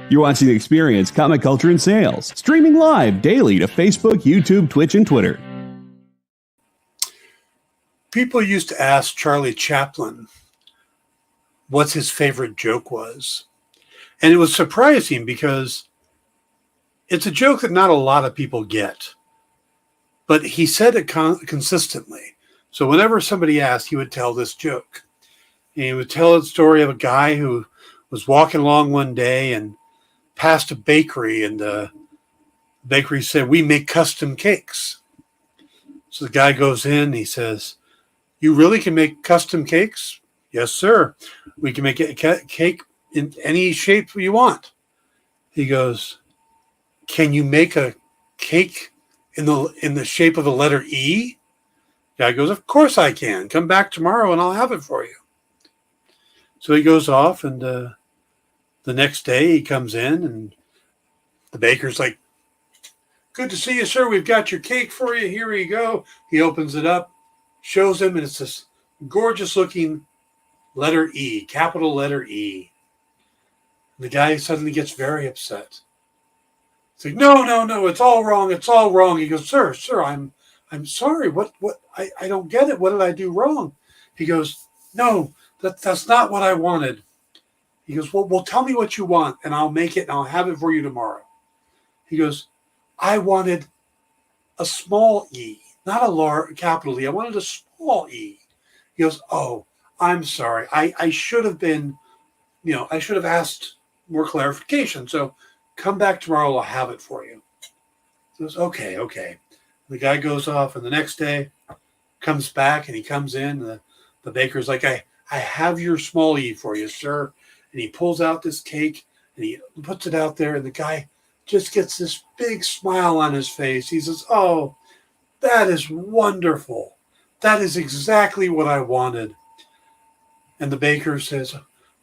You're watching The Experience, Comic Culture and Sales, streaming live daily to Facebook, YouTube, Twitch, and Twitter. People used to ask Charlie Chaplin what his favorite joke was. And it was surprising because it's a joke that not a lot of people get. But he said it consistently. So whenever somebody asked, he would tell this joke. And he would tell the story of a guy who was walking along one day and passed a bakery, and the bakery said, "We make custom cakes." So the guy goes in, he says, "You really can make custom cakes?" "Yes, sir. We can make a cake in any shape you want." He goes, "Can you make a cake in the shape of the letter E?" The guy goes, "Of course I can. Come back tomorrow and I'll have it for you." So he goes off, and the next day he comes in, and the baker's like, "Good to see you, sir. We've got your cake for you. Here you go." He opens it up, shows him, and it's this gorgeous looking letter E, capital letter E. The guy suddenly gets very upset. It's like, no, it's all wrong. It's all wrong. He goes, sir, I'm sorry. What, I don't get it. What did I do wrong? He goes, "No, that's not what I wanted." He goes, well, tell me what you want, and I'll make it, and I'll have it for you tomorrow. He goes, "I wanted a small E, not a large capital E. I wanted a small E." He goes, "Oh, I'm sorry. I should have been, I should have asked more clarification. So come back tomorrow. I'll have it for you." He goes, okay. The guy goes off, and the next day comes back, and he comes in. The baker's like, I have your small E for you, sir." And he pulls out this cake, and he puts it out there, and the guy just gets this big smile on his face. He says, "Oh, that is wonderful. That is exactly what I wanted." And the baker says,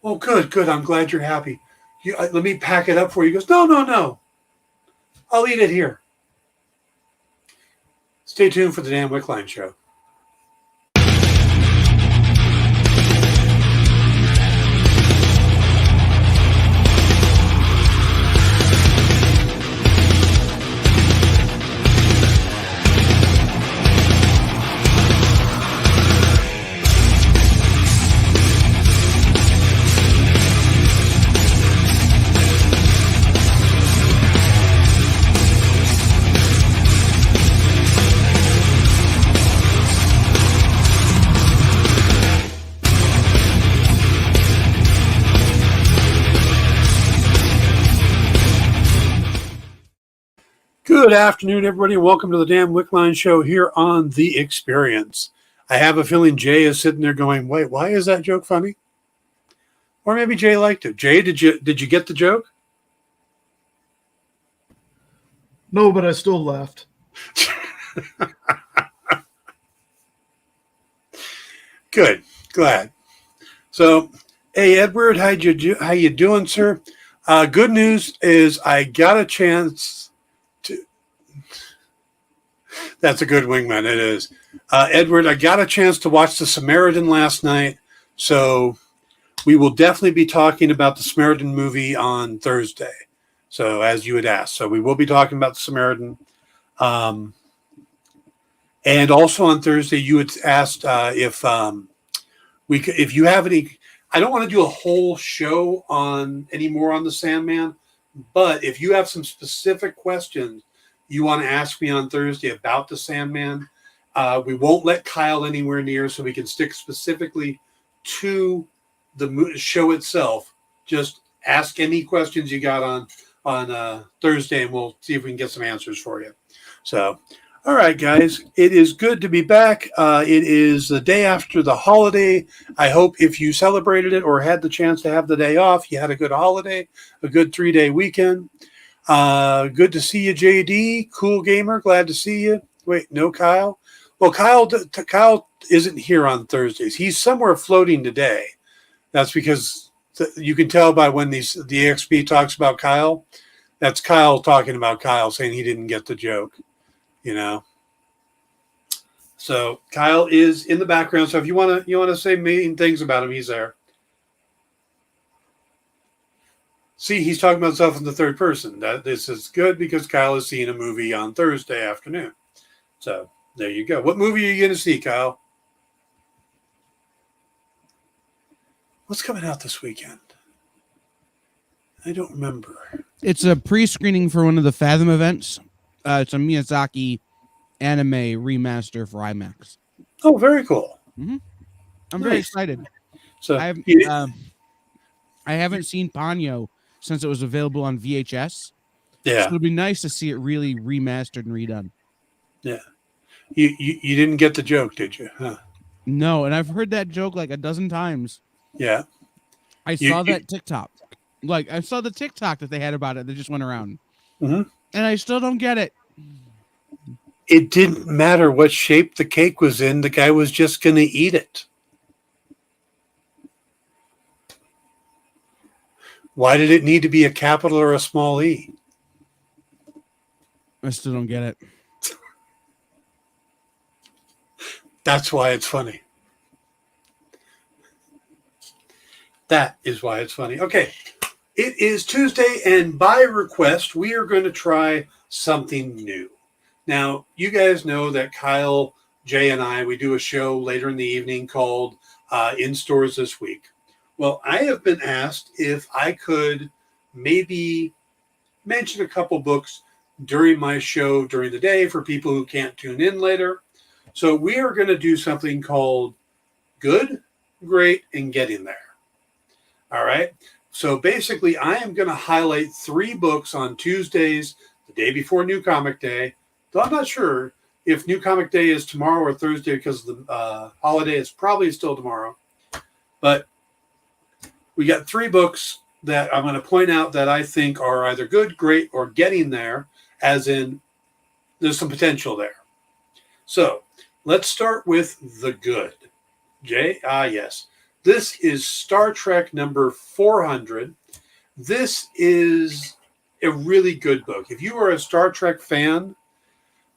"Oh, good. I'm glad you're happy. Let me pack it up for you." He goes, No. I'll eat it here." Stay tuned for the Dan Wickline Show. Good afternoon, everybody, and welcome to the Dan Wickline Show here on The Experience. I have a feeling Jay is sitting there going, "Wait, why is that joke funny?" Or maybe Jay liked it. Jay, did you get the joke? No, but I still laughed. Good, glad. So, hey, Edward, how you doing, sir? Good news is I got a chance. That's a good wingman. It is. Edward, I got a chance to watch The Samaritan last night, so we will definitely be talking about the Samaritan movie on Thursday. So, as you had asked, so we will be talking about the Samaritan. And also on Thursday, you had asked if you have any. I don't want to do a whole show anymore on the Sandman, but if you have some specific questions you want to ask me on Thursday about the Sandman, we won't let Kyle anywhere near, so we can stick specifically to the show itself. Just ask any questions you got on Thursday, and we'll see if we can get some answers for you. So, all right, guys, it is good to be back. It is the day after the holiday. I hope if you celebrated it or had the chance to have the day off, you had a good holiday, a good 3-day weekend. Good to see you, JD. Cool Gamer, glad to see you. Wait, no Kyle? Well, Kyle isn't here on Thursdays. He's somewhere floating today. That's because you can tell by when the EXP talks about Kyle. That's Kyle talking about Kyle, saying he didn't get the joke, So Kyle is in the background. So if you want to say mean things about him, he's there. See, he's talking about himself in the third person. That this is good because Kyle is seeing a movie on Thursday afternoon. So there you go. What movie are you going to see, Kyle? What's coming out this weekend? I don't remember. It's a pre-screening for one of the Fathom events. It's a Miyazaki anime remaster for IMAX. Oh, very cool. Mm-hmm. I'm very excited. So I haven't seen Ponyo since it was available on VHS. Yeah. So it'd be nice to see it really remastered and redone. Yeah. You didn't get the joke, did you? Huh? No, and I've heard that joke like a dozen times. Yeah. I saw that TikTok. Like, I saw the TikTok that they had about it that just went around. Mm-hmm. And I still don't get it. It didn't matter what shape the cake was in. The guy was just going to eat it. Why did it need to be a capital or a small e? I still don't get it. That's why it's funny. That is why it's funny. Okay. It is Tuesday, and by request, we are going to try something new. Now, you guys know that Kyle, Jay, and I, we do a show later in the evening called In Stores This Week. Well, I have been asked if I could maybe mention a couple books during my show during the day for people who can't tune in later. So we are going to do something called Good, Great, and Getting There. All right. So basically, I am going to highlight 3 books on Tuesdays, the day before New Comic Day. Though I'm not sure if New Comic Day is tomorrow or Thursday because of the holiday. It's probably still tomorrow. But we got 3 books that I'm going to point out that I think are either good, great, or getting there, as in there's some potential there. So let's start with the good. Jay? Yes. This is Star Trek number 400. This is a really good book. If you are a Star Trek fan,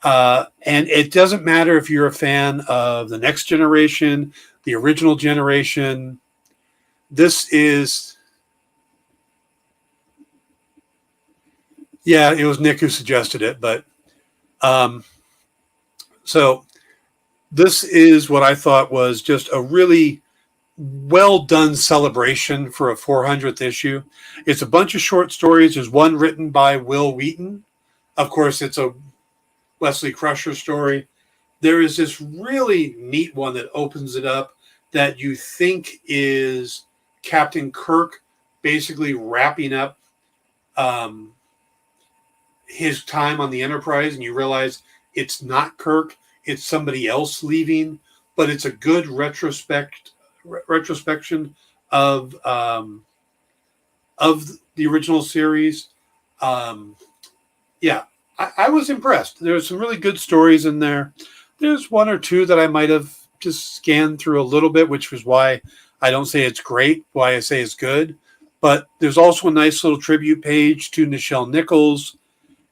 and it doesn't matter if you're a fan of the Next Generation, the original generation, this is... Yeah, it was Nick who suggested it, but... So this is what I thought was just a really well done celebration for a 400th issue. It's a bunch of short stories. There's one written by Will Wheaton. Of course, it's a Wesley Crusher story. There is this really neat one that opens it up that you think is Captain Kirk basically wrapping up his time on the Enterprise, and you realize it's not Kirk, it's somebody else leaving, but it's a good retrospection of the original series. Yeah, I was impressed. There's some really good stories in there. There's 1 or 2 that I might have just scanned through a little bit, which was why I don't say it's great, why I say it's good. But there's also a nice little tribute page to Nichelle Nichols,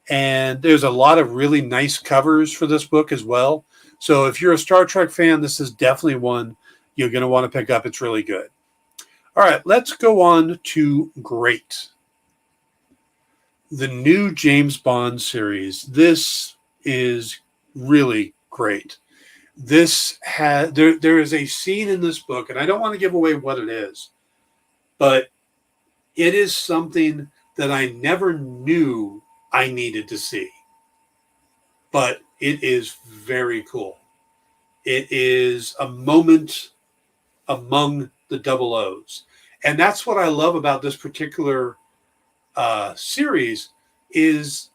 and there's a lot of really nice covers for this book as well. So if you're a Star Trek fan, this is definitely one you're going to want to pick up. It's really good. All right, let's go on to Great. The new James Bond series. This is really great. This has there is a scene in this book, and I don't want to give away what it is, but it is something that I never knew I needed to see. But it is very cool. It is a moment among the double O's. And that's what I love about this particular series is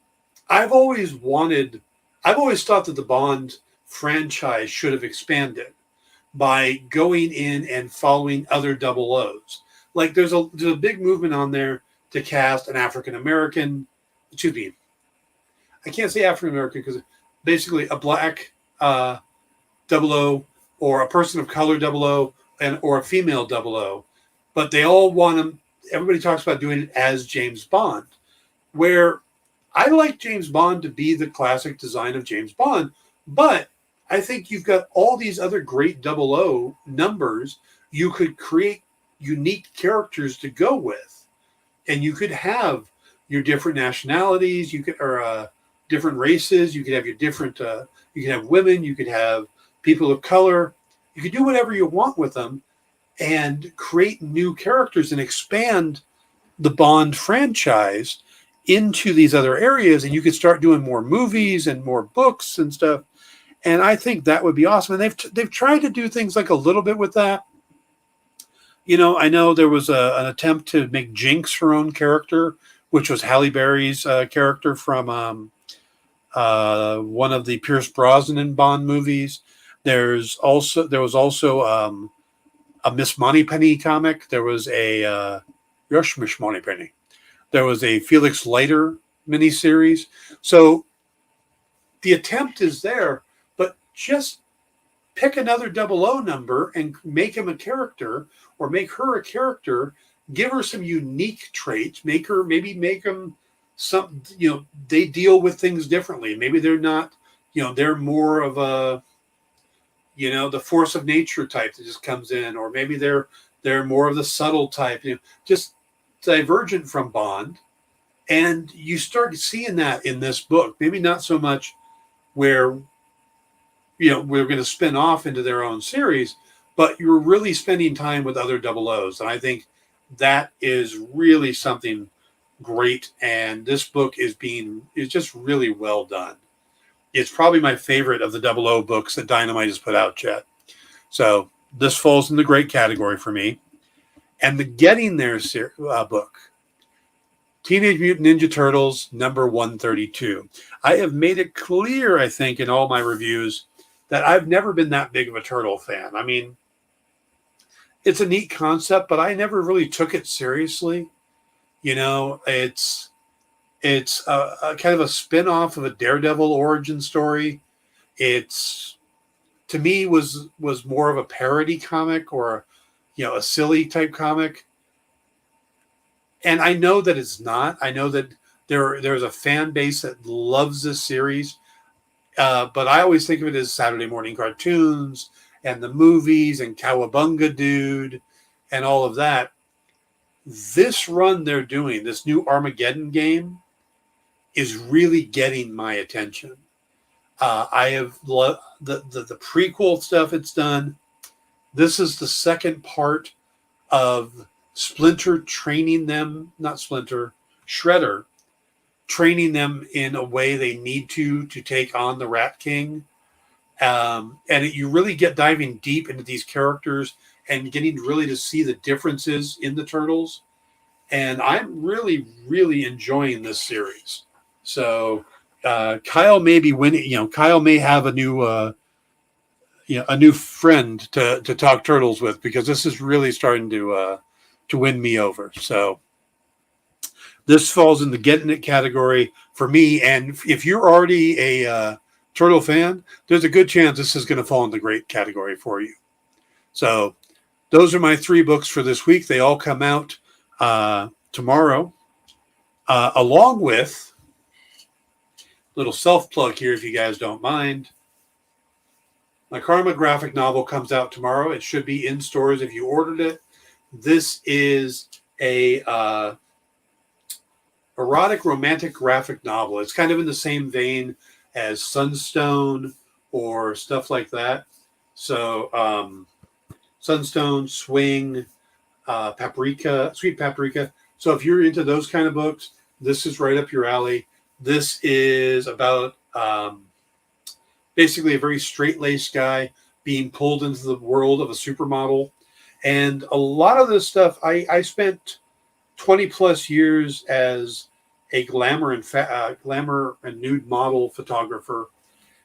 I've always thought that the Bond franchise should have expanded by going in and following other double O's. Like there's a big movement on there to cast an African-American, I can't say African-American because basically a black double O or a person of color double O or a female double O, but they all want them. Everybody talks about doing it as James Bond, where I like James Bond to be the classic design of James Bond, but I think you've got all these other great double O numbers. You could create unique characters to go with. and you could have your different nationalities, or different races. You could have your different, you could have women, you could have people of color. You could do whatever you want with them and create new characters and expand the Bond franchise into these other areas. And you could start doing more movies and more books and stuff. And I think that would be awesome. And they've tried to do things like a little bit with that. You know, I know there was an attempt to make Jinx her own character, which was Halle Berry's character from one of the Pierce Brosnan Bond movies. There was also a Miss Moneypenny comic. There was a Miss Moneypenny. There was a Felix Leiter miniseries. So the attempt is there, but just pick another 00 number and make him a character, or make her a character. Give her some unique traits. Make them some. You know, they deal with things differently. Maybe they're not. You know, they're more of a, you know, the force of nature type that just comes in, or maybe they're more of the subtle type. You know, just divergent from Bond, and you start seeing that in this book. Maybe not so much where, you know, we're going to spin off into their own series, but you're really spending time with other 00s, and I think that is really something great. And this book is just really well done. It's probably my favorite of the 00 books that Dynamite has put out yet. So this falls in the great category for me. And the Getting There book, Teenage Mutant Ninja Turtles number 132. I have made it clear, I think, in all my reviews that I've never been that big of a turtle fan. I mean, it's a neat concept, but I never really took it seriously. You know, it's a kind of a spin-off of a Daredevil origin story. It's, to me, was more of a parody comic, or, you know, a silly type comic. And I know that it's not. I know that there's a fan base that loves this series. But I always think of it as Saturday morning cartoons and the movies and Cowabunga Dude and all of that. This run they're doing, this new Armageddon game, is really getting my attention. I have loved the prequel stuff it's done. This is the second part of Shredder training them in a way they need to take on the Rat King. You really get diving deep into these characters and getting really to see the differences in the Turtles. And I'm really, really enjoying this series. So Kyle may be winning. You know, Kyle may have a new friend to talk Turtles with, because this is really starting to win me over. So this falls in the Getting It category for me. And if you're already a Turtle fan, there's a good chance this is going to fall in the great category for you. So those are my 3 books for this week. They all come out tomorrow, along with little self-plug here, if you guys don't mind. My Karma graphic novel comes out tomorrow. It should be in stores if you ordered it. This is a erotic romantic graphic novel. It's kind of in the same vein as Sunstone or stuff like that. So Sunstone, Swing, Paprika, Sweet Paprika. So if you're into those kind of books, this is right up your alley. This is about basically a very straight-laced guy being pulled into the world of a supermodel. And a lot of this stuff, I spent 20 plus years as a glamour and nude model photographer.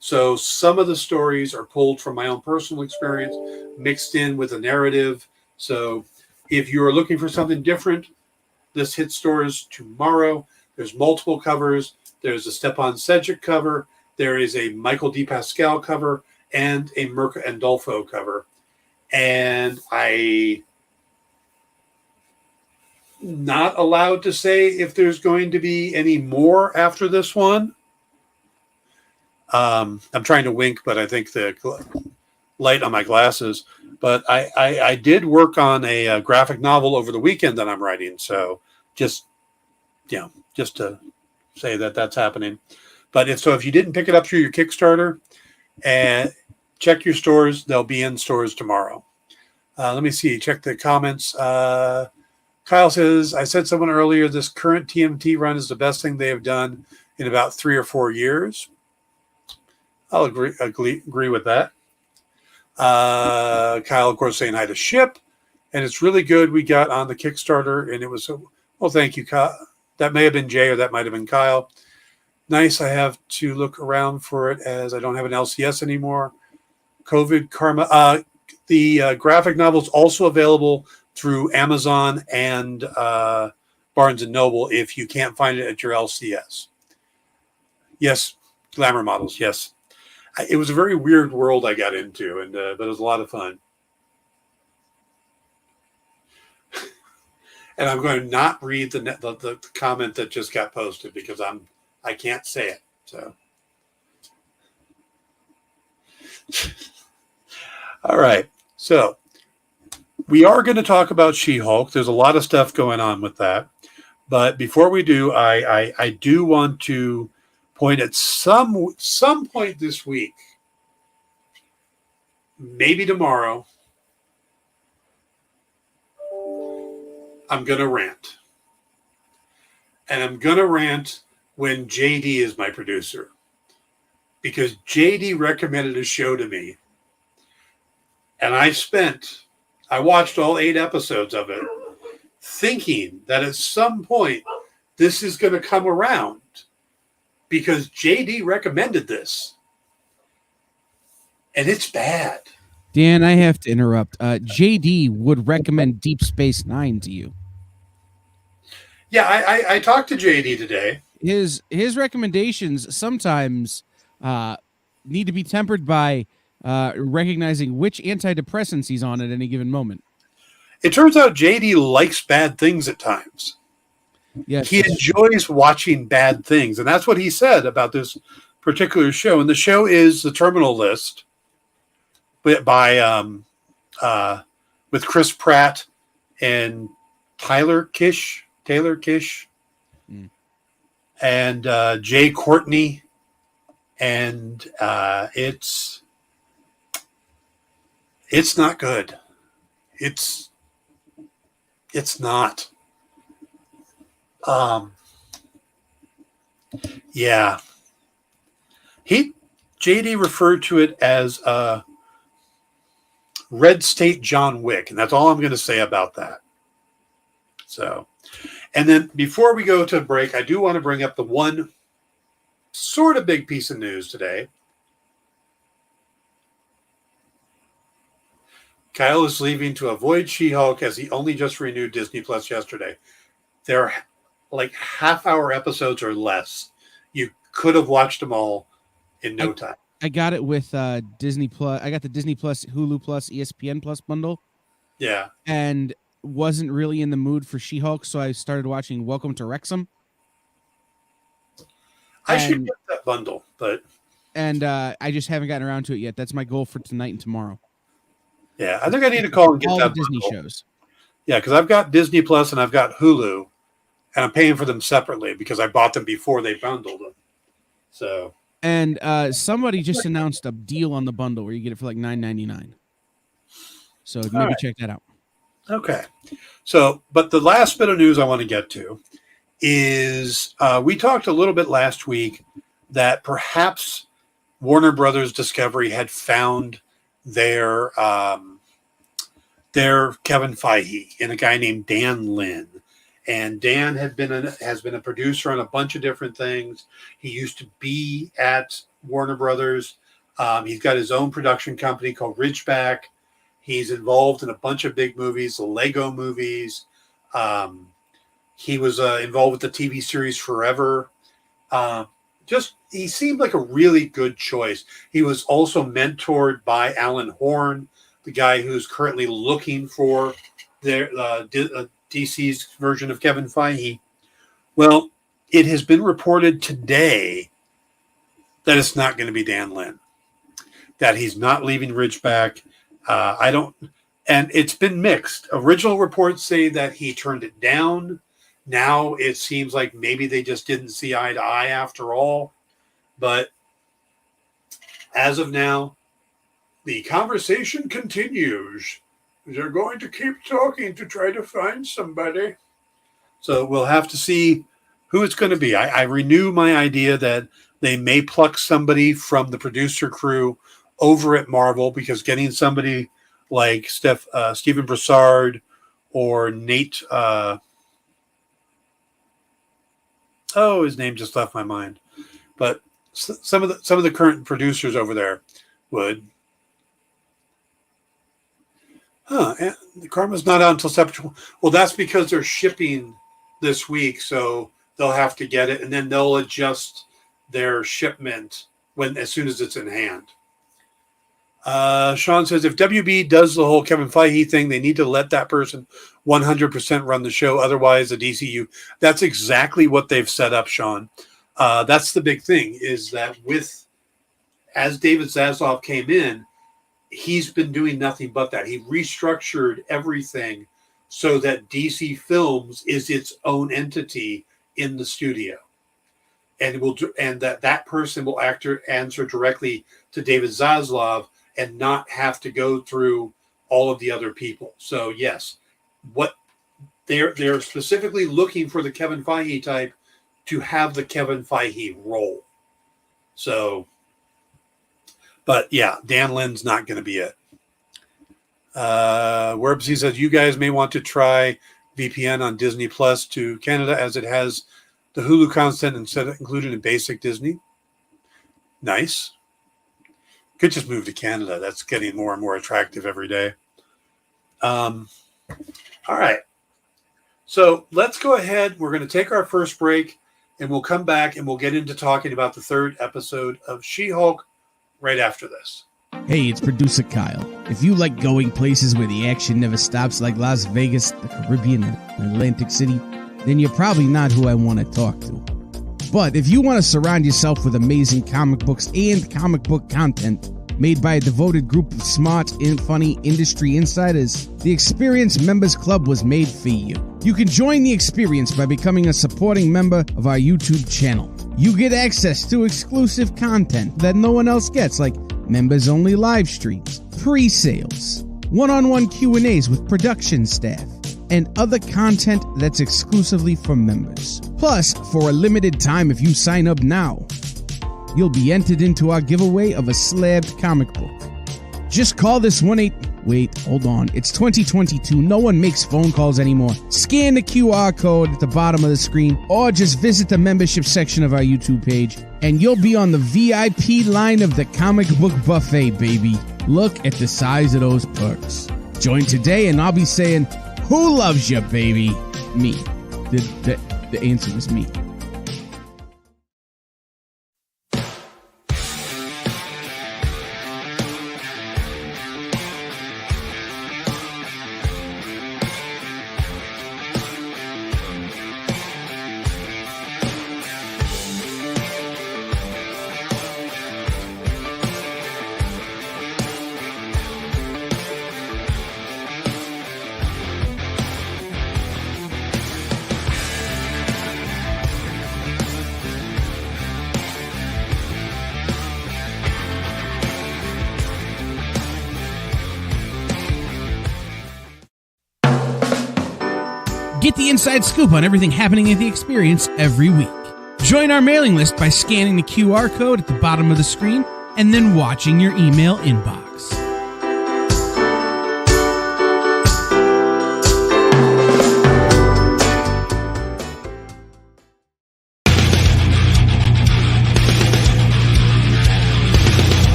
So some of the stories are pulled from my own personal experience, mixed in with a narrative. So if you're looking for something different, this hits stores tomorrow. There's multiple covers. There's a Stepan Sejic cover. There is a Michael D. Pascal cover and a Mirka Andolfo cover. And I not allowed to say if there's going to be any more after this one. I'm trying to wink, but I think the light on my glasses. But I did work on a graphic novel over the weekend that I'm writing. So just to say that that's happening. But if you didn't pick it up through your Kickstarter, and check your stores, they'll be in stores tomorrow. Let me see. Check the comments. Kyle says, I said someone earlier, this current TMT run is the best thing they have done in about 3 or 4 years. I'll agree with that. Kyle, of course, saying hi to Ship. And it's really good. We got on the Kickstarter, and it was, well, thank you, Kyle. That may have been Jay, or that might have been Kyle. Nice. I have to look around for it as I don't have an LCS anymore. COVID Karma. The graphic novel is also available through Amazon and Barnes & Noble if you can't find it at your LCS. Yes, Glamour Models, yes. It was a very weird world I got into, but it was a lot of fun. And I'm going to not read the comment that just got posted because I can't say it. So, all right. So we are going to talk about She-Hulk. There's a lot of stuff going on with that. But before we do, I do want to point at some point this week, maybe tomorrow, I'm going to rant. And I'm going to rant when JD is my producer. Because JD recommended a show to me. And I watched all 8 episodes of it, thinking that at some point this is going to come around. Because JD recommended this. And it's bad. Dan, I have to interrupt. JD would recommend Deep Space Nine to you. Yeah, I talked to JD today. His recommendations sometimes need to be tempered by recognizing which antidepressants he's on at any given moment. It turns out JD likes bad things at times. Yes, he enjoys watching bad things, and that's what he said about this particular show. And the show is The Terminal List, by with Chris Pratt and Taylor Kish, and Jay Courtney, and it's not good. It's not. Yeah. JD referred to it as Red State John Wick, and that's all I'm going to say about that. So, and then before we go to break, I do want to bring up the one sort of big piece of news today. Kyle is leaving to avoid She-Hulk as he only just renewed Disney Plus yesterday. They're like half-hour episodes or less. You could have watched them all in no time. I got it with Disney Plus. I got the Disney Plus, Hulu Plus, ESPN Plus bundle. Yeah. And wasn't really in the mood for She-Hulk, so I started watching Welcome to Wrexham. I should get that bundle, but... And I just haven't gotten around to it yet. That's my goal for tonight and tomorrow. Yeah, I think I need to call and get all that the Disney bundle. shows. Yeah, because I've got Disney Plus and I've got Hulu, and I'm paying for them separately because I bought them before they bundled them. So... And somebody just announced a deal on the bundle where you get it for like $9.99. So maybe check that out. Okay. So, but the last bit of news I want to get to is we talked a little bit last week that perhaps Warner Brothers Discovery had found their Kevin Feige in a guy named Dan Lin. And Dan has been a producer on a bunch of different things. He used to be at Warner Brothers. He's got his own production company called Ridgeback. He's involved in a bunch of big movies, the Lego movies. He was involved with the TV series Forever. He seemed like a really good choice. He was also mentored by Alan Horn, the guy who's currently looking for their DC's version of Kevin Feige. Well, it has been reported today that it's not going to be Dan Lin, that he's not leaving Ridgeback. And it's been mixed. Original reports say that he turned it down, Now it seems like maybe they just didn't see eye to eye after all. But as of now, the conversation continues. They're going to keep talking to try to find somebody. So we'll have to see who it's going to be. I renew my idea that they may pluck somebody from the producer crew over at Marvel, because getting somebody like Stephen Broussard or Nate, his name just left my mind, but some of the current producers over there would. And the Karma's not out until September. Well, that's because they're shipping this week, so they'll have to get it, and then they'll adjust their shipment as soon as it's in hand. Sean says, if WB does the whole Kevin Feige thing, they need to let that person 100% run the show. Otherwise, the DCU. That's exactly what they've set up, Sean. That's the big thing, is that as David Zaslav came in, he's been doing nothing but that. He restructured everything so that DC Films is its own entity in the studio. And that person will answer directly to David Zaslav and not have to go through all of the other people. So yes, what they're specifically looking for the Kevin Feige type to have the Kevin Feige role. So, but yeah, Dan Lin's not going to be it. Werbsy says, you guys may want to try VPN on Disney Plus to Canada, as it has the Hulu content instead of included in basic Disney. Nice. Could just move to Canada. That's getting more and more attractive every day. All right. So let's go ahead. We're going to take our first break, and we'll come back and we'll get into talking about the third episode of She-Hulk right after this. Hey, it's producer Kyle. If you like going places where the action never stops, like Las Vegas, the Caribbean, and Atlantic City, then you're probably not who I want to talk to. But if you want to surround yourself with amazing comic books and comic book content made by a devoted group of smart and funny industry insiders, the Experience Members Club was made for you. You can join the experience by becoming a supporting member of our YouTube channel. You get access to exclusive content that no one else gets, like members-only live streams, pre-sales, one-on-one Q&As with production staff, and other content that's exclusively for members. Plus, for a limited time, if you sign up now, you'll be entered into our giveaway of a slabbed comic book. Just call this 1-8... Wait, hold on. It's 2022. No one makes phone calls anymore. Scan the QR code at the bottom of the screen, or just visit the membership section of our YouTube page, and you'll be on the VIP line of the comic book buffet, baby. Look at the size of those perks. Join today, and I'll be saying, who loves you, baby? Me. The answer is me. Get the inside scoop on everything happening at the Experience every week. Join our mailing list by scanning the QR code at the bottom of the screen and then watching your email inbox.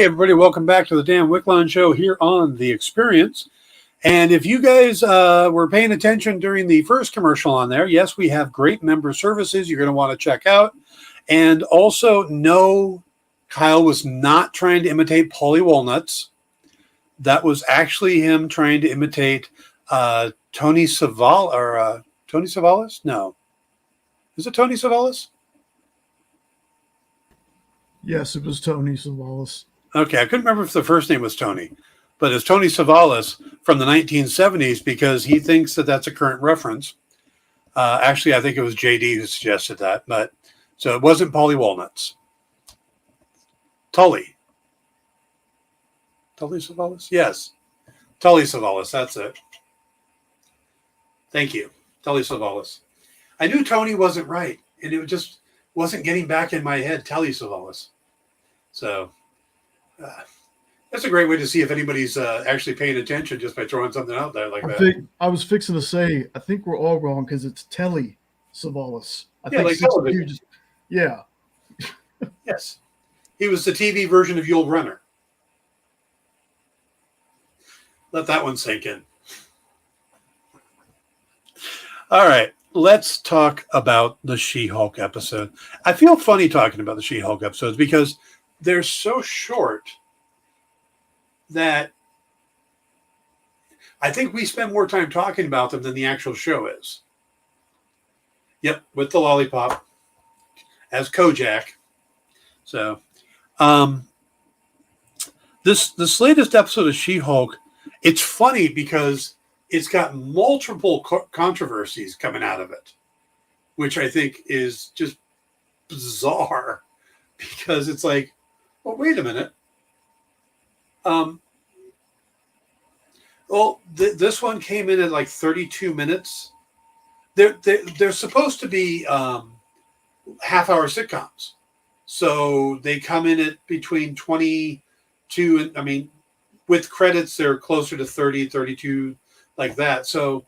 everybody. Welcome back to the Dan Wickline Show here on The Experience. And if you guys were paying attention during the first commercial on there, yes, we have great member services you're going to want to check out. And also, no, Kyle was not trying to imitate Paulie Walnuts. That was actually him trying to imitate Tony Savalas? No. Is it Tony Savalas? Yes, it was Tony Savalas. Okay, I couldn't remember if the first name was Tony, but it's Tony Savalas from the 1970s because he thinks that that's a current reference. Actually, I think it was JD who suggested that, but so it wasn't Paulie Walnuts. Tully Savalas? Yes. Tully Savalas, that's it. Thank you. Tully Savalas. I knew Tony wasn't right, and it just wasn't getting back in my head. Tully Savalas. So that's a great way to see if anybody's actually paying attention just by throwing something out there like that. I was fixing to say, I think we're all wrong because it's Telly Savalas. I think like television. Yeah. Yes. He was the TV version of Yul Brynner. Let that one sink in. All right. Let's talk about the She-Hulk episode. I feel funny talking about the She-Hulk episodes because they're so short that I think we spend more time talking about them than the actual show is. Yep, with the lollipop as Kojak. So, this latest episode of She-Hulk, it's funny because it's got multiple controversies coming out of it, which I think is just bizarre because it's like, well, wait a minute. This one came in at like 32 minutes. They're supposed to be half-hour sitcoms. So they come in at between 22 and, I mean, with credits, they're closer to 30, 32, like that. So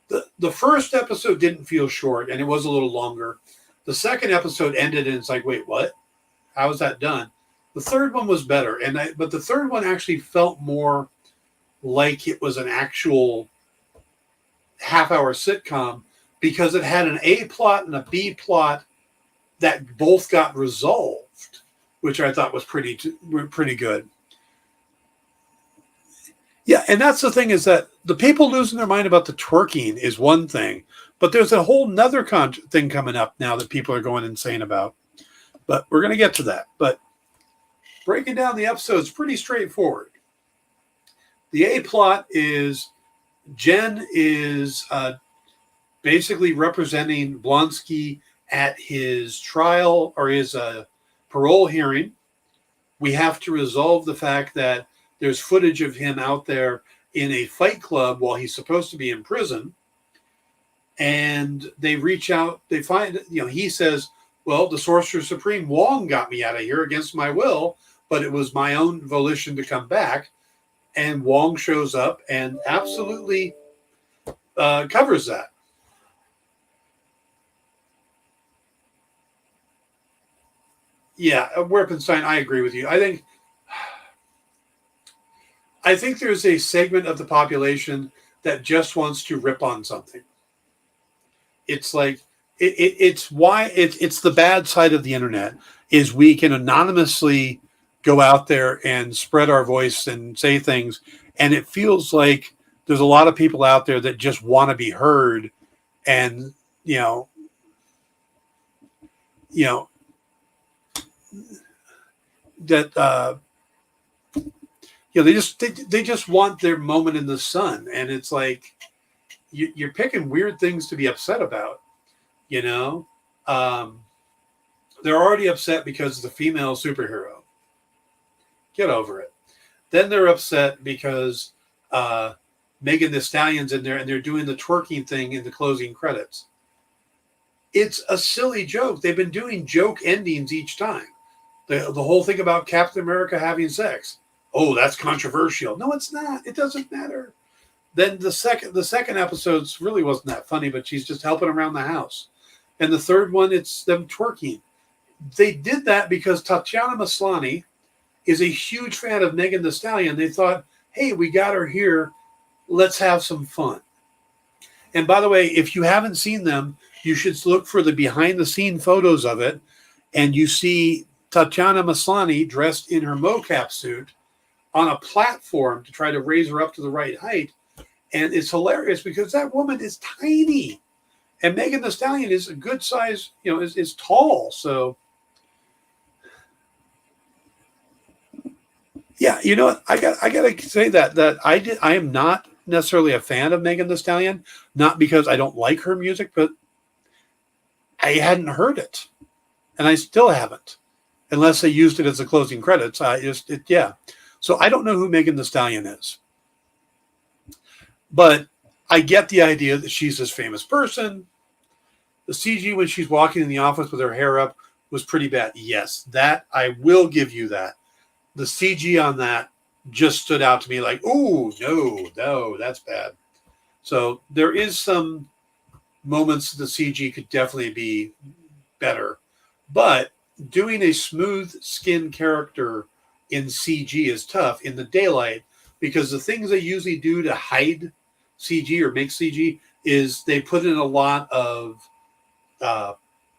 the first episode didn't feel short, and it was a little longer. The second episode ended, and it's like, wait, what? How is that done? The third one was better, but the third one actually felt more like it was an actual half-hour sitcom because it had an A plot and a B plot that both got resolved, which I thought was pretty good. Yeah, and that's the thing is that the people losing their mind about the twerking is one thing, but there's a whole nother thing coming up now that people are going insane about. But we're going to get to that. But breaking down the episode is pretty straightforward. The A plot is Jen is basically representing Blonsky at his trial or his parole hearing. We have to resolve the fact that there's footage of him out there in a fight club while he's supposed to be in prison. And they reach out, they find, he says, well, the Sorcerer Supreme Wong got me out of here against my will, but it was my own volition to come back. And Wong shows up and absolutely covers that. Yeah, Werpenstein, I agree with you. I think there's a segment of the population that just wants to rip on something. It's like it's why it's the bad side of the internet is we can anonymously go out there and spread our voice and say things, and it feels like there's a lot of people out there that just want to be heard, and that they just want their moment in the sun, and it's like you're picking weird things to be upset about. They're already upset because of the female superhero. Get over it. Then they're upset because Megan Thee Stallion's in there and they're doing the twerking thing in the closing credits. It's a silly joke. They've been doing joke endings each time. The whole thing about Captain America having sex. Oh, that's controversial. No, it's not. It doesn't matter. Then the second episode really wasn't that funny, but she's just helping around the house. And the third one, it's them twerking. They did that because Tatiana Maslany is a huge fan of Megan Thee Stallion. They thought, hey, we got her here. Let's have some fun. And by the way, if you haven't seen them, you should look for the behind-the-scene photos of it. And you see Tatiana Maslany dressed in her mocap suit on a platform to try to raise her up to the right height. And it's hilarious because that woman is tiny. And Megan Thee Stallion is a good size, is tall. So, yeah, you know what? I got to say that I am not necessarily a fan of Megan Thee Stallion, not because I don't like her music, but I hadn't heard it, and I still haven't, unless they used it as the closing credits. So I don't know who Megan Thee Stallion is, but I get the idea that she's this famous person. The CG when she's walking in the office with her hair up was pretty bad. Yes, that I will give you that. The CG on that just stood out to me like, oh, no, that's bad. So there is some moments the CG could definitely be better. But doing a smooth skin character in CG is tough in the daylight because the things they usually do to hide CG or make CG is they put in a lot of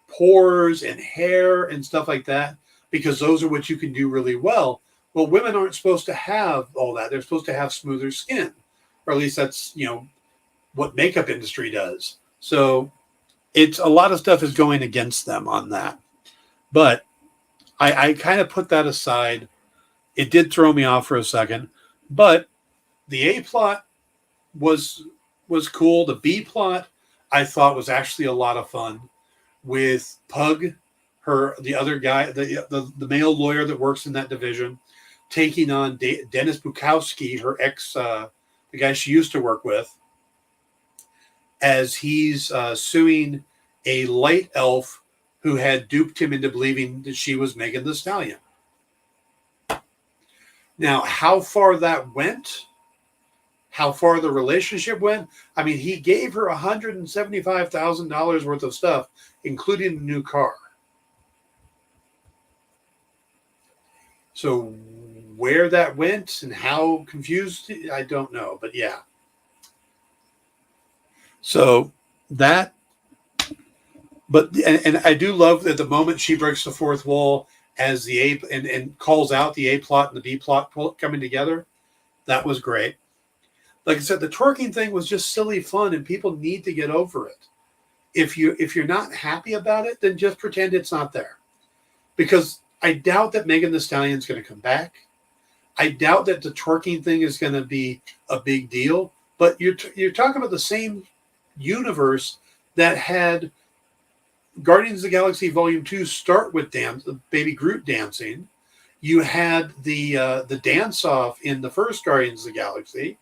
pores and hair and stuff like that because those are what you can do really well. Well, women aren't supposed to have all that. They're supposed to have smoother skin, or at least that's, what makeup industry does. So it's a lot of stuff is going against them on that. But I kind of put that aside. It did throw me off for a second, but the A plot was cool. The B plot I thought was actually a lot of fun with Pug, the other guy, the male lawyer that works in that division, taking on Dennis Bukowski, her ex, the guy she used to work with, as he's suing a light elf who had duped him into believing that she was Megan Thee Stallion. Now, how far that went, how far the relationship went, I mean, he gave her $175,000 worth of stuff, including a new car. So where that went and how confused, I don't know, but yeah. So that, and I do love that the moment she breaks the fourth wall as the A and calls out the A plot and the B plot coming together, that was great. Like I said, the twerking thing was just silly fun, and people need to get over it. If you're not happy about it, then just pretend it's not there, because I doubt that Megan Thee Stallion is going to come back. I doubt that the twerking thing is going to be a big deal. But you're talking about the same universe that had Guardians of the Galaxy Volume 2 start with the Baby Groot dancing. You had the dance-off in the first Guardians of the Galaxy.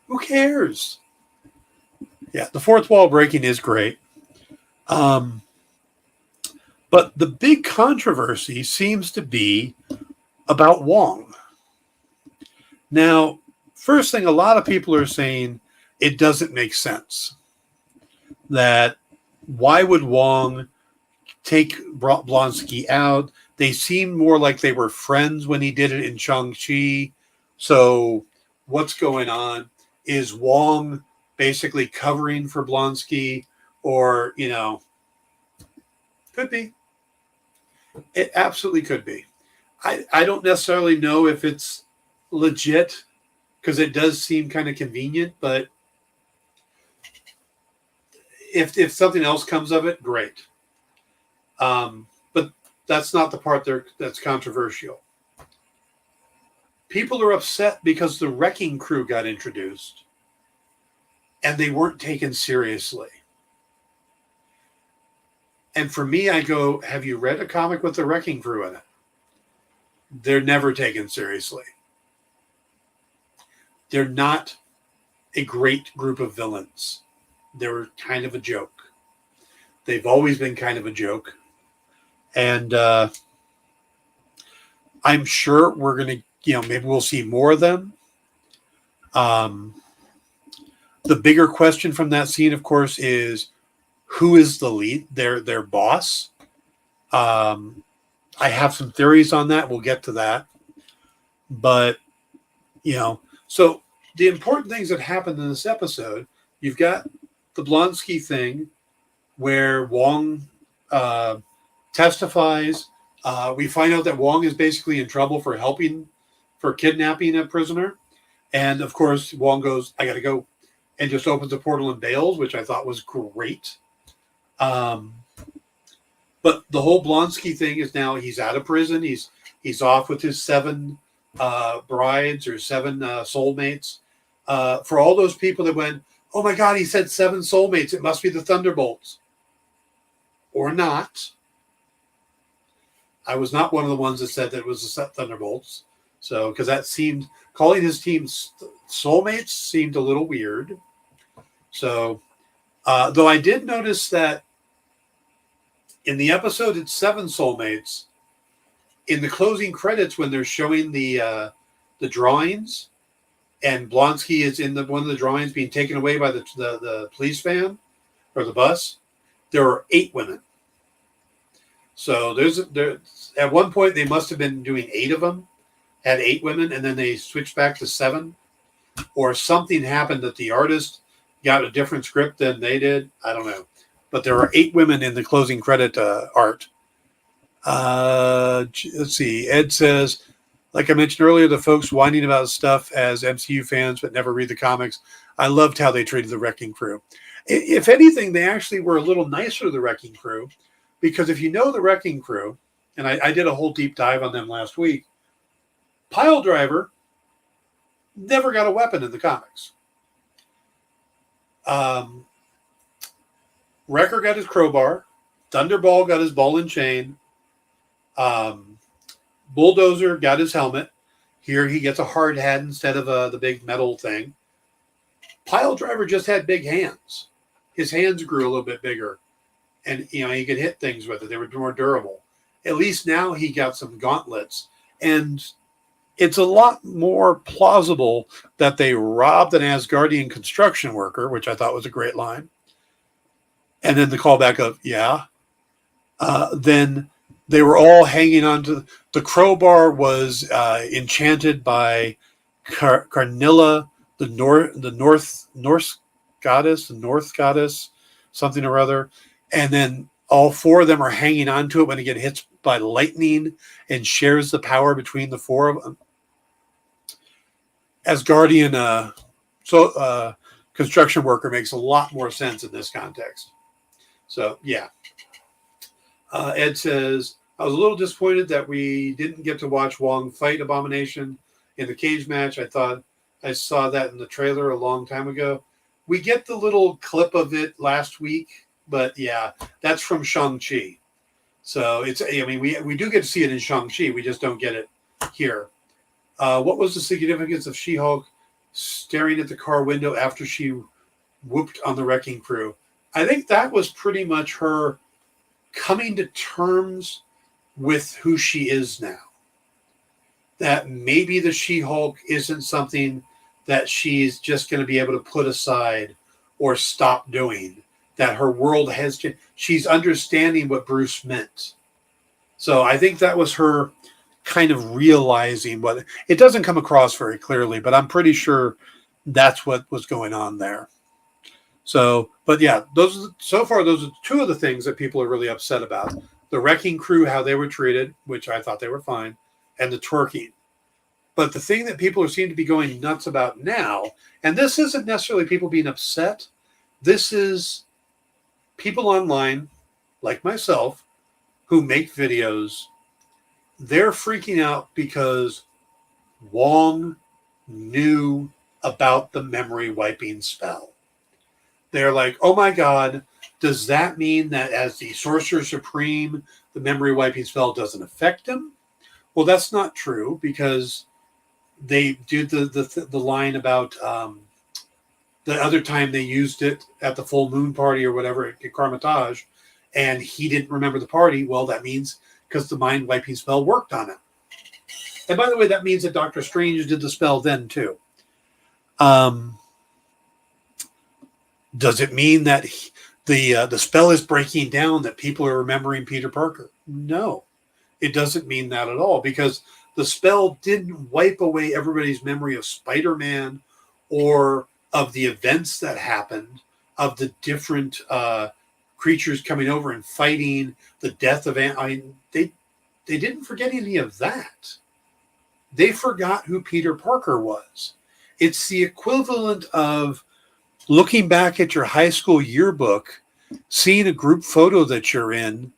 Who cares? Yeah, the fourth wall breaking is great. But the big controversy seems to be about Wong. Now, first thing, a lot of people are saying it doesn't make sense. That why would Wong take Blonsky out? They seemed more like they were friends when he did it in Shang-Chi. So what's going on? Is Wong basically covering for Blonsky? Or, could be. It absolutely could be. I don't necessarily know if it's legit, because it does seem kind of convenient, but if something else comes of it, great. But that's not the part that's controversial. People are upset because the Wrecking Crew got introduced and they weren't taken seriously. And for me, I go, have you read a comic with the Wrecking Crew in it? They're never taken seriously. They're not a great group of villains. They're kind of a joke. They've always been kind of a joke. And I'm sure we're going to, maybe we'll see more of them. The bigger question from that scene, of course, is who is the lead, their boss? I have some theories on that. We'll get to that. But, so the important things that happened in this episode, you've got the Blonsky thing where Wong testifies. We find out that Wong is basically in trouble for kidnapping a prisoner. And of course, Wong goes, I got to go, and just opens a portal and bails, which I thought was great. But the whole Blonsky thing is now he's out of prison. He's off with his 7 brides or 7 soulmates. For all those people that went, oh my God, he said 7 soulmates. It must be the Thunderbolts. Or not. I was not one of the ones that said that it was the Thunderbolts. So, because that seemed, calling his team soulmates seemed a little weird. So, though I did notice that in the episode, it's 7 soulmates. In the closing credits, when they're showing the drawings, and Blonsky is in one of the drawings being taken away by the police van or the bus, there are 8 women. So there at one point they must have been doing 8 of them, had 8 women, and then they switched back to 7, or something happened that the artist got a different script than they did. I don't know, but there are 8 women in the closing credit art. Let's see. Ed says, like I mentioned earlier, the folks whining about stuff as MCU fans but never read the comics. I loved how they treated the Wrecking Crew. If anything, they actually were a little nicer to the Wrecking Crew, because if you know the Wrecking Crew, and I did a whole deep dive on them last week, Pile Driver never got a weapon in the comics. Wrecker got his crowbar. Thunderball got his ball and chain. Bulldozer got his helmet. Here he gets a hard hat instead of the big metal thing. Pile Driver just had big hands. His hands grew a little bit bigger. And, he could hit things with it. They were more durable. At least now he got some gauntlets. And it's a lot more plausible that they robbed an Asgardian construction worker, which I thought was a great line. And then the callback of, then they were all hanging on to the crowbar was enchanted by Carnilla, the North goddess, something or other. And then all 4 of them are hanging on to it when it gets hit by lightning and shares the power between the 4 of them. Asgardian construction worker makes a lot more sense in this context. So, yeah. Ed says, I was a little disappointed that we didn't get to watch Wong fight Abomination in the cage match. I thought I saw that in the trailer a long time ago. We get the little clip of it last week, but yeah, that's from Shang-Chi. So we do get to see it in Shang-Chi. We just don't get it here. What was the significance of She-Hulk staring at the car window after she whooped on the Wrecking Crew? I think that was pretty much her coming to terms with who she is now. That maybe the She-Hulk isn't something that she's just going to be able to put aside or stop doing. That her world has changed. She's understanding what Bruce meant. So I think that was her kind of realizing what it doesn't come across very clearly, but I'm pretty sure that's what was going on there. So, but yeah, those are 2 of the things that people are really upset about. The Wrecking Crew, how they were treated, which I thought they were fine, and the twerking. But the thing that people seem to be going nuts about now, and this isn't necessarily people being upset, this is people online, like myself, who make videos. They're freaking out because Wong knew about the memory wiping spell. They're like, oh my God, does that mean that as the Sorcerer Supreme, the memory wiping spell doesn't affect him? Well, that's not true, because they do the line about the other time they used it at the full moon party or whatever at Carmitage, and he didn't remember the party. Well, that means because the mind wiping spell worked on him. And by the way, that means that Doctor Strange did the spell then too. Does it mean that the spell is breaking down, that people are remembering Peter Parker? No. It doesn't mean that at all, because the spell didn't wipe away everybody's memory of Spider-Man or of the events that happened, of the different creatures coming over and fighting, the death of they didn't forget any of that. They forgot who Peter Parker was. It's the equivalent of looking back at your high school yearbook, seeing a group photo that you're in,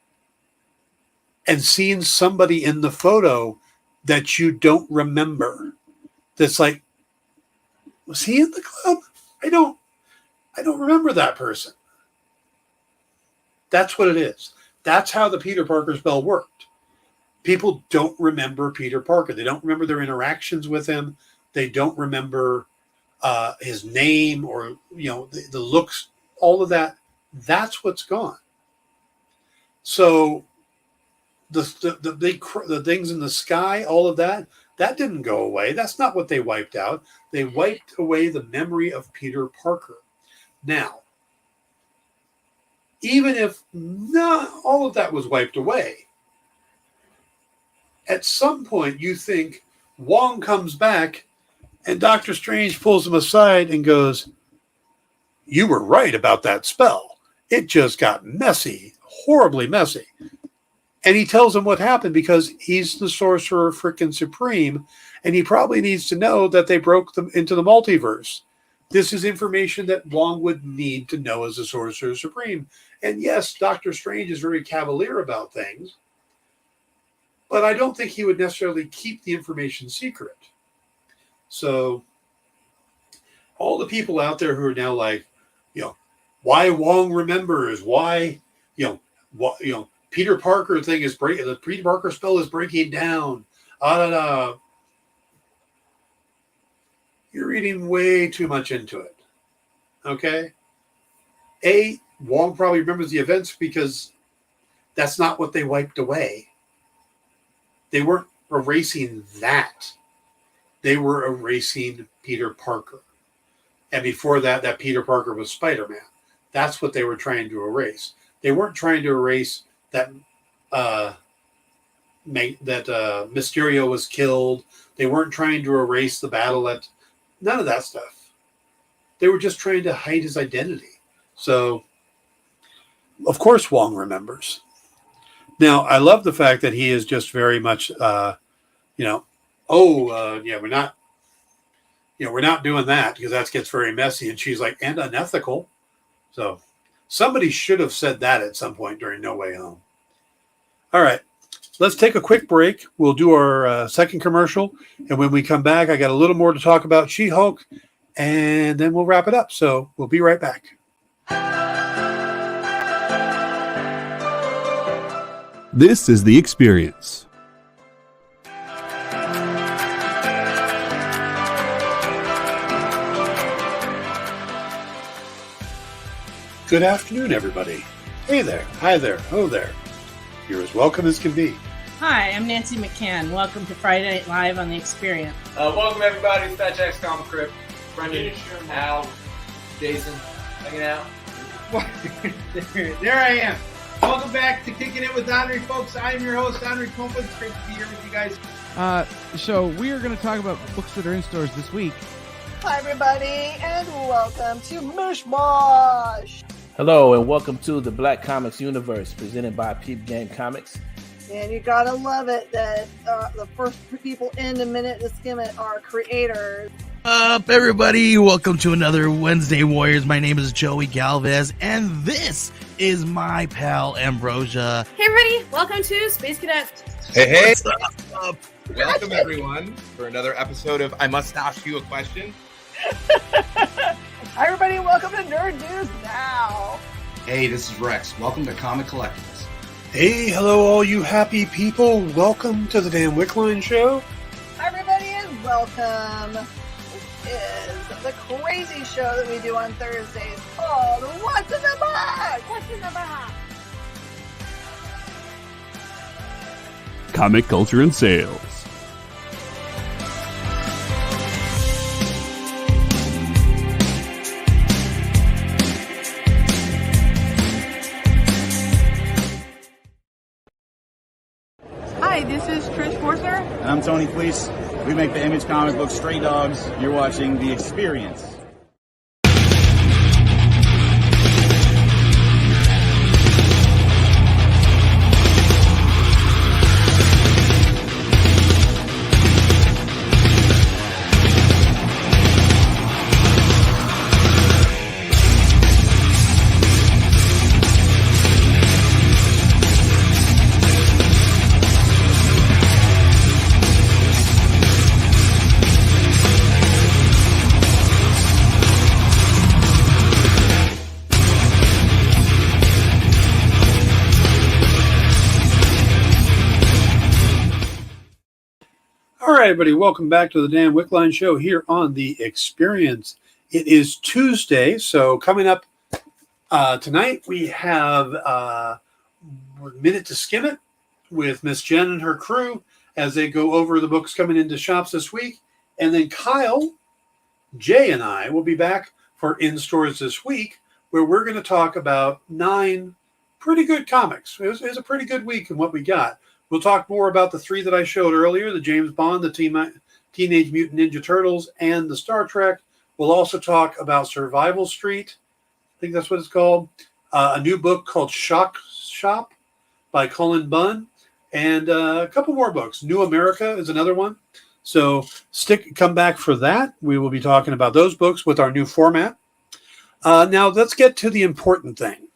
and seeing somebody in the photo that you don't remember. That's like, was he in the club? I don't remember that person. That's what it is. That's how the Peter Parker spell worked. People don't remember Peter Parker. They don't remember their interactions with him. They don't remember his name or, the looks, all of that. That's what's gone. So the things in the sky, all of that didn't go away. That's not what they wiped out. They wiped away the memory of Peter Parker. Now, even if not all of that was wiped away, at some point you think Wong comes back and Doctor Strange pulls him aside and goes, "You were right about that spell. It just got messy, horribly messy." And he tells him what happened because he's the Sorcerer frickin' Supreme, and he probably needs to know that they broke them into the multiverse. This is information that Wong would need to know as the Sorcerer Supreme. And yes, Doctor Strange is very cavalier about things, but I don't think he would necessarily keep the information secret. So all the people out there who are now like, why Wong remembers, why, Peter Parker thing is breaking, the Peter Parker spell is breaking down. You're reading way too much into it. Okay? Wong probably remembers the events because that's not what they wiped away. They weren't erasing that. They were erasing Peter Parker. And before that Peter Parker was Spider-Man. That's what they were trying to erase. They weren't trying to erase that Mysterio was killed. They weren't trying to erase the battle at none of that stuff. They were just trying to hide his identity. So, of course, Wong remembers. Now, I love the fact that he is just very much, we're not doing that because that gets very messy. And she's like, and unethical. So somebody should have said that at some point during No Way Home. All right, let's take a quick break. We'll do our second commercial. And when we come back, I got a little more to talk about She-Hulk, and then we'll wrap it up. So we'll be right back. This is The Experience. Good afternoon, everybody. Hey there. Hi there. Oh there. You're as welcome as can be. Hi, I'm Nancy McCann. Welcome to Friday Night Live on The Experience. Welcome, everybody. It's Fat Jack's Comic Crypt. Brendan, Al, Jason, hanging out. There I am. Welcome back to Kicking It with Henry, folks. I'm your host, Henry Kumpa. It's great to be here with you guys. So we are going to talk about books that are in stores this week. Hi, everybody, and welcome to Mishmash. Hello, and welcome to the Black Comics Universe, presented by Peep Game Comics. And you gotta love it that the first people in the minute to skim it are creators. Up, everybody! Welcome to another Wednesday Warriors. My name is Joey Galvez, and this is my pal Ambrosia. Hey, everybody! Welcome to Space Cadet. Hey! What's up? Welcome, everyone, for another episode of I Must Ask You a Question. Hi, everybody! Welcome to Nerd News Now. Hey, this is Rex. Welcome to Comic Collectibles. Hey, hello, all you happy people. Welcome to the damn Wickline show. Hi, everybody, and welcome. This is the crazy show that we do on Thursdays called What's in the Box? What's in the Box? Comic culture and sales. Hi, Tony Fleece. We make the Image comic book Stray Dogs. You're watching The Experience. All right, everybody, welcome back to the Dan Wickline Show here on The Experience. It is Tuesday, so coming up tonight, we have a Minute to Skim It with Miss Jen and her crew as they go over the books coming into shops this week. And then Kyle, Jay, and I will be back for In Stores this week, where we're going to talk about 9 pretty good comics. It was a pretty good week in what we got. We'll talk more about the 3 that I showed earlier, the James Bond, the Teenage Mutant Ninja Turtles, and the Star Trek. We'll also talk about Survival Street. I think that's what it's called. A new book called Shock Shop by Cullen Bunn. And a couple more books. New America is another one. So come back for that. We will be talking about those books with our new format. Now let's get to the important thing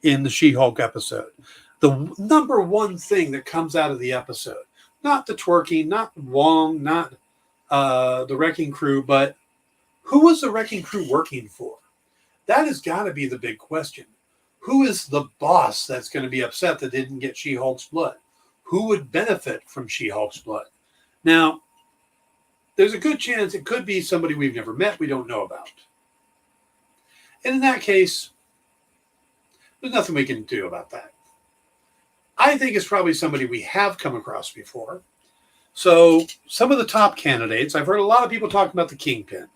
in the She-Hulk episode. The number one thing that comes out of the episode, not the twerking, not Wong, not the Wrecking Crew, but who was the Wrecking Crew working for? That has got to be the big question. Who is the boss that's going to be upset that didn't get She-Hulk's blood? Who would benefit from She-Hulk's blood? Now, there's a good chance it could be somebody we've never met, we don't know about. And in that case, there's nothing we can do about that. I think it's probably somebody we have come across before. So some of the top candidates, I've heard a lot of people talking about the Kingpin.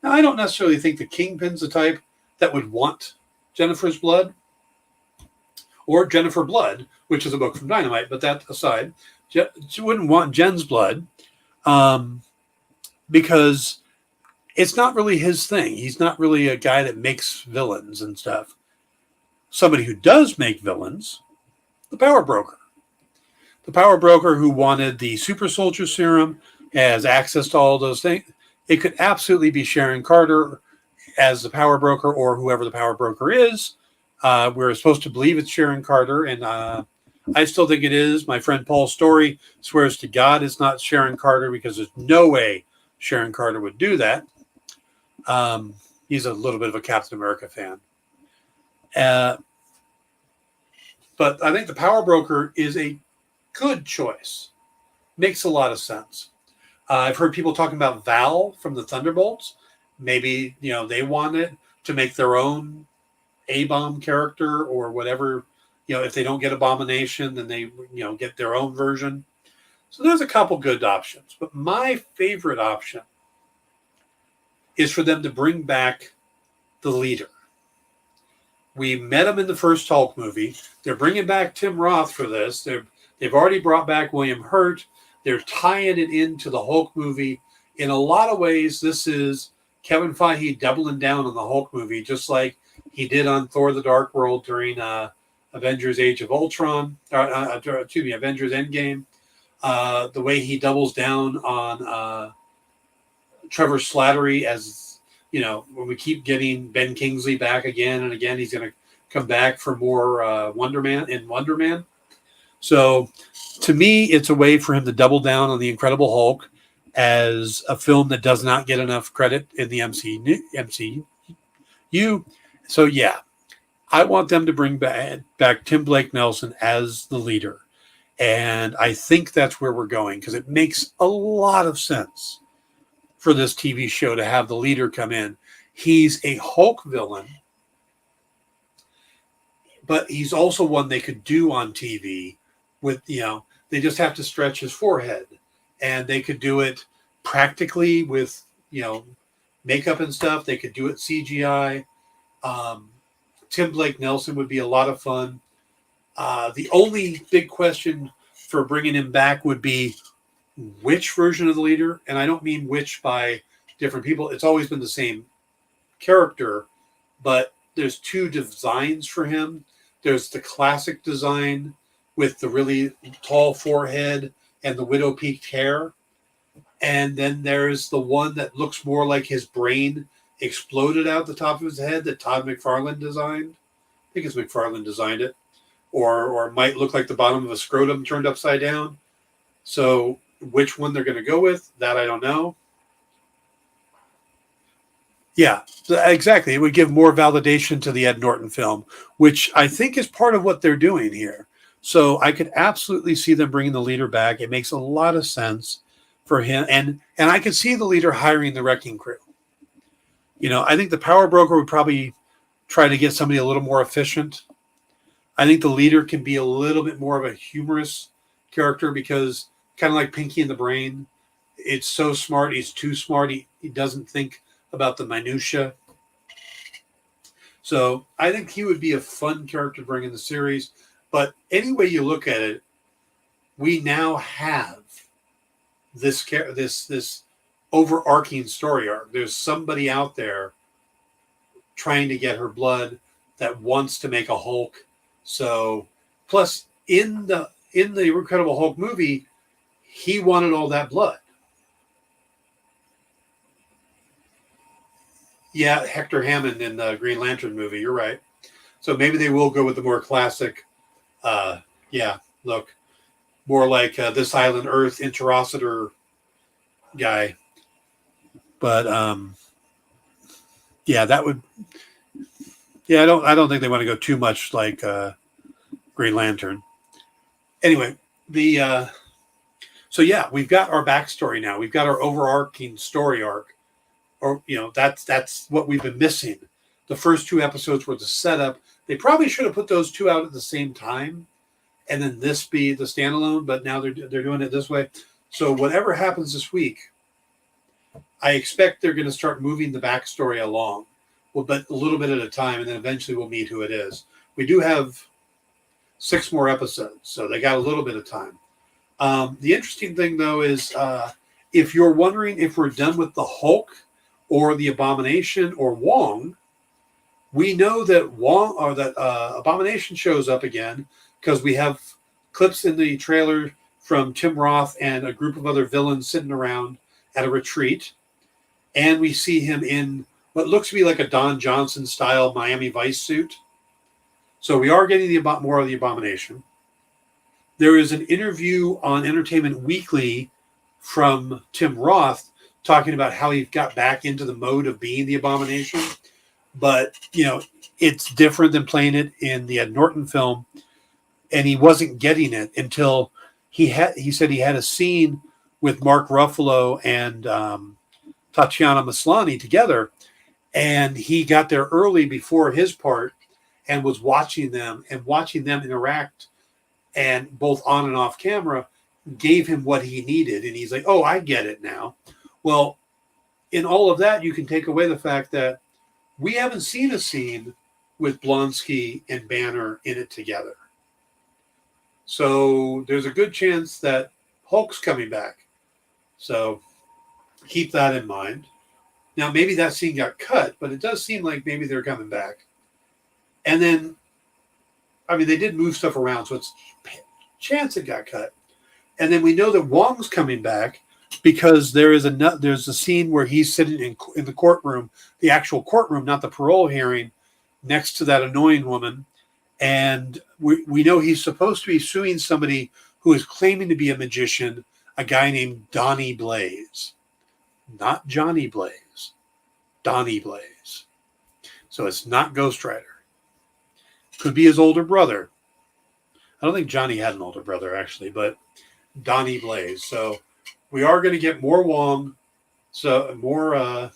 Now, I don't necessarily think the Kingpin's the type that would want Jennifer's blood or Jennifer Blood, which is a book from Dynamite, but that aside, she wouldn't want Jen's blood because it's not really his thing. He's not really a guy that makes villains and stuff. Somebody who does make villains, the Power Broker. The Power Broker who wanted the super soldier serum, has access to all those things. It could absolutely be Sharon Carter as the Power Broker or whoever the Power Broker is. We're supposed to believe it's Sharon Carter, and I still think it is. My friend Paul Story swears to God it's not Sharon Carter because there's no way Sharon Carter would do that. He's a little bit of a Captain America fan. But I think the Power Broker is a good choice. Makes a lot of sense. I've heard people talking about Val from the Thunderbolts. Maybe, they wanted to make their own A-bomb character or whatever. If they don't get Abomination, then they, get their own version. So there's a couple good options. But my favorite option is for them to bring back the leader. We met him in the first Hulk movie. They're bringing back Tim Roth for this. They've already brought back William Hurt. They're tying it into the Hulk movie. In a lot of ways, this is Kevin Feige doubling down on the Hulk movie, just like he did on Thor: The Dark World during Avengers: Age of Ultron. Avengers: Endgame. The way he doubles down on Trevor Slattery as... when we keep getting Ben Kingsley back again and again, he's going to come back for more Wonder Man. So to me, it's a way for him to double down on the Incredible Hulk as a film that does not get enough credit in the MCU. So yeah, I want them to bring back Tim Blake Nelson as the leader. And I think that's where we're going because it makes a lot of sense for this TV show to have the leader come in. He's a Hulk villain, but he's also one they could do on TV with, they just have to stretch his forehead and they could do it practically with, makeup and stuff. They could do it CGI. Tim Blake Nelson would be a lot of fun. The only big question for bringing him back would be which version of the leader, and I don't mean which by different people. It's always been the same character, but there's two designs for him. There's the classic design with the really tall forehead and the widow peaked hair. And then there's the one that looks more like his brain exploded out the top of his head that Todd McFarlane designed. I think it's McFarlane designed it. Or it might look like the bottom of a scrotum turned upside down. So which one they're going to go with, that I don't know. Yeah, exactly. It would give more validation to the Ed Norton film, which I think is part of what they're doing here. So I could absolutely see them bringing the leader back. It makes a lot of sense for him. And I could see the leader hiring the wrecking crew. You know, I think the power broker would probably try to get somebody a little more efficient. I think the leader can be a little bit more of a humorous character because kind of like Pinky and the Brain, it's so smart. He's too smart. He doesn't think about the minutia. So I think he would be a fun character to bring in the series. But any way you look at it, we now have this overarching story arc. There's somebody out there trying to get her blood that wants to make a Hulk. So plus in the Incredible Hulk movie, he wanted all that blood. Yeah, Hector Hammond in the Green Lantern movie. You're right. So maybe they will go with the more classic. More like This Island Earth Interocitor guy. But that would. Yeah, I don't think they want to go too much like Green Lantern. Anyway, we've got our backstory now. We've got our overarching story arc. Or, that's what we've been missing. The first two episodes were the setup. They probably should have put those two out at the same time and then this be the standalone, but now they're doing it this way. So whatever happens this week, I expect they're going to start moving the backstory along, but a little bit at a time, and then eventually we'll meet who it is. We do have 6 more episodes, so they got a little bit of time. The interesting thing, though, is if you're wondering if we're done with the Hulk or the Abomination or Wong, we know that Abomination shows up again because we have clips in the trailer from Tim Roth and a group of other villains sitting around at a retreat. And we see him in what looks to be like a Don Johnson style Miami Vice suit. So we are getting more of the Abomination. There is an interview on Entertainment Weekly from Tim Roth talking about how he got back into the mode of being the Abomination. But, it's different than playing it in the Ed Norton film. And he wasn't getting it until he said he had a scene with Mark Ruffalo and Tatiana Maslany together. And he got there early before his part and was watching them interact, and both on and off camera gave him what he needed. And he's like, oh, I get it now. Well, in all of that, you can take away the fact that we haven't seen a scene with Blonsky and Banner in it together. So there's a good chance that Hulk's coming back. So keep that in mind. Now, maybe that scene got cut, but it does seem like maybe they're coming back. And then, they did move stuff around, so it's a chance it got cut. And then we know that Wong's coming back because there's a scene where he's sitting in the courtroom, the actual courtroom, not the parole hearing, next to that annoying woman. And we know he's supposed to be suing somebody who is claiming to be a magician, a guy named Donnie Blaze. Not Johnny Blaze. Donnie Blaze. So it's not Ghost Rider. Could be his older brother. I don't think Johnny had an older brother, actually, but Donnie Blaze. So we are going to get more Wong, so more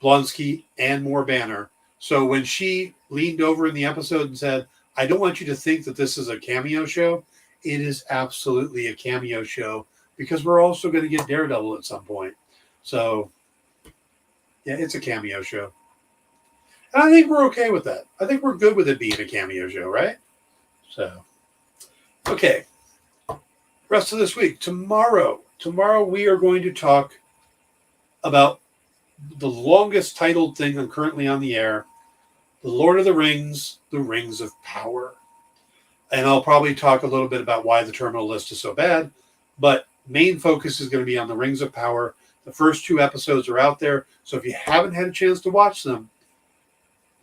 Blonsky, and more Banner. So when she leaned over in the episode and said, I don't want you to think that this is a cameo show, it is absolutely a cameo show because we're also going to get Daredevil at some point. So, yeah, it's a cameo show. And I think we're okay with that. I think we're good with it being a cameo show, right? So, okay. rest of this week. Tomorrow we are going to talk about the longest titled thing I'm currently on the air, The Lord of the Rings, The Rings of Power. And I'll probably talk a little bit about why the terminal list is so bad, but main focus is going to be on the Rings of Power. The first 2 episodes are out there, so if you haven't had a chance to watch them,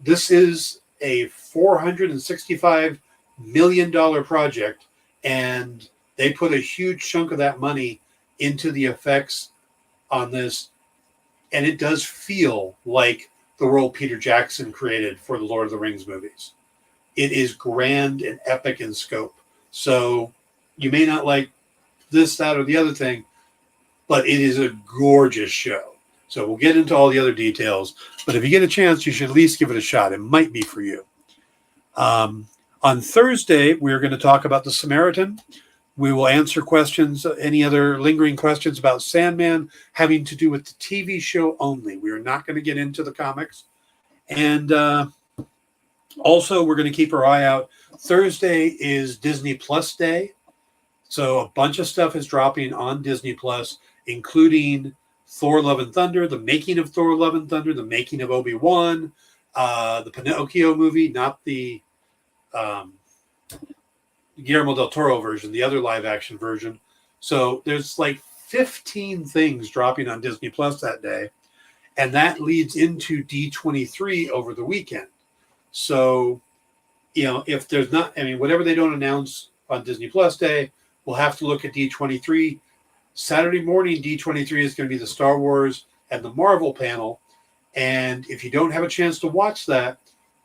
this is a $465 million project, and they put a huge chunk of that money into the effects on this, and it does feel like the world Peter Jackson created for the Lord of the Rings movies. It is grand and epic in scope. So you may not like this, that, or the other thing, but it is a gorgeous show. So we'll get into all the other details. But if you get a chance, you should at least give it a shot. It might be for you. On Thursday, we're going to talk about The Samaritan. We will answer questions, any other lingering questions about Sandman having to do with the TV show only. We are not going to get into the comics. And also, we're going to keep our eye out. Thursday is Disney Plus Day. So a bunch of stuff is dropping on Disney Plus, including Thor Love and Thunder, the making of Thor Love and Thunder, the making of Obi-Wan, the Pinocchio movie, not the Guillermo del Toro version, the other live action version. So there's like 15 things dropping on Disney Plus that day. And that leads into D23 over the weekend. So, if there's not, whatever they don't announce on Disney Plus Day, we'll have to look at D23. Saturday morning, D23 is going to be the Star Wars and the Marvel panel. And if you don't have a chance to watch that,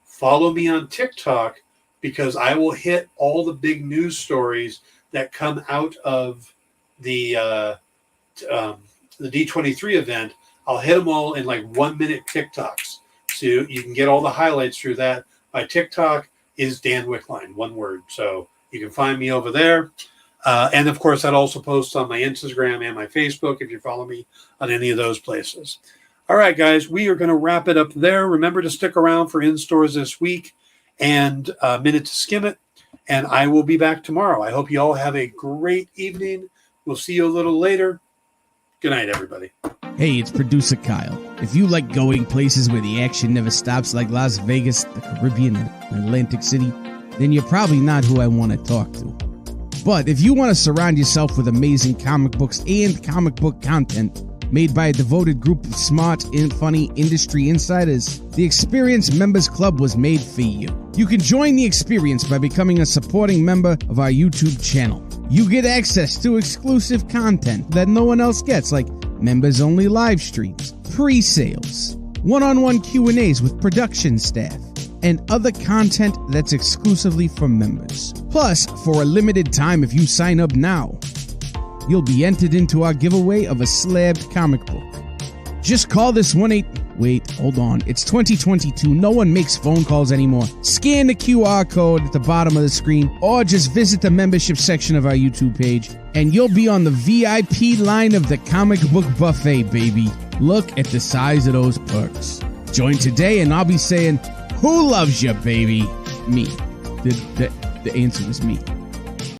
follow me on TikTok, because I will hit all the big news stories that come out of the D23 event. I'll hit them all in like 1-minute TikToks. So you can get all the highlights through that. My TikTok is Dan Wickline, one word. So you can find me over there. And of course, that also posts on my Instagram and my Facebook if you follow me on any of those places. All right, guys, we are going to wrap it up there. Remember to stick around for in-stores this week and a minute to skim it. And I will be back tomorrow. I hope you all have a great evening. We'll see you a little later. Good night, everybody. Hey, it's producer Kyle. If you like going places where the action never stops, like Las Vegas, the Caribbean, and Atlantic City, then you're probably not who I want to talk to. But if you want to surround yourself with amazing comic books and comic book content made by a devoted group of smart and funny industry insiders, the Experience Members Club was made for you. You can join the experience by becoming a supporting member of our YouTube channel. You get access to exclusive content that no one else gets, like members-only live streams, pre-sales, one-on-one Q&As with production staff, and other content that's exclusively for members. Plus, for a limited time, if you sign up now, you'll be entered into our giveaway of a slabbed comic book. Just call this 1-8... Wait, hold on. It's 2022. No one makes phone calls anymore. Scan the QR code at the bottom of the screen, or just visit the membership section of our YouTube page, and you'll be on the VIP line of the comic book buffet, baby. Look at the size of those perks. Join today, and I'll be saying, who loves you, baby? Me. The answer is me.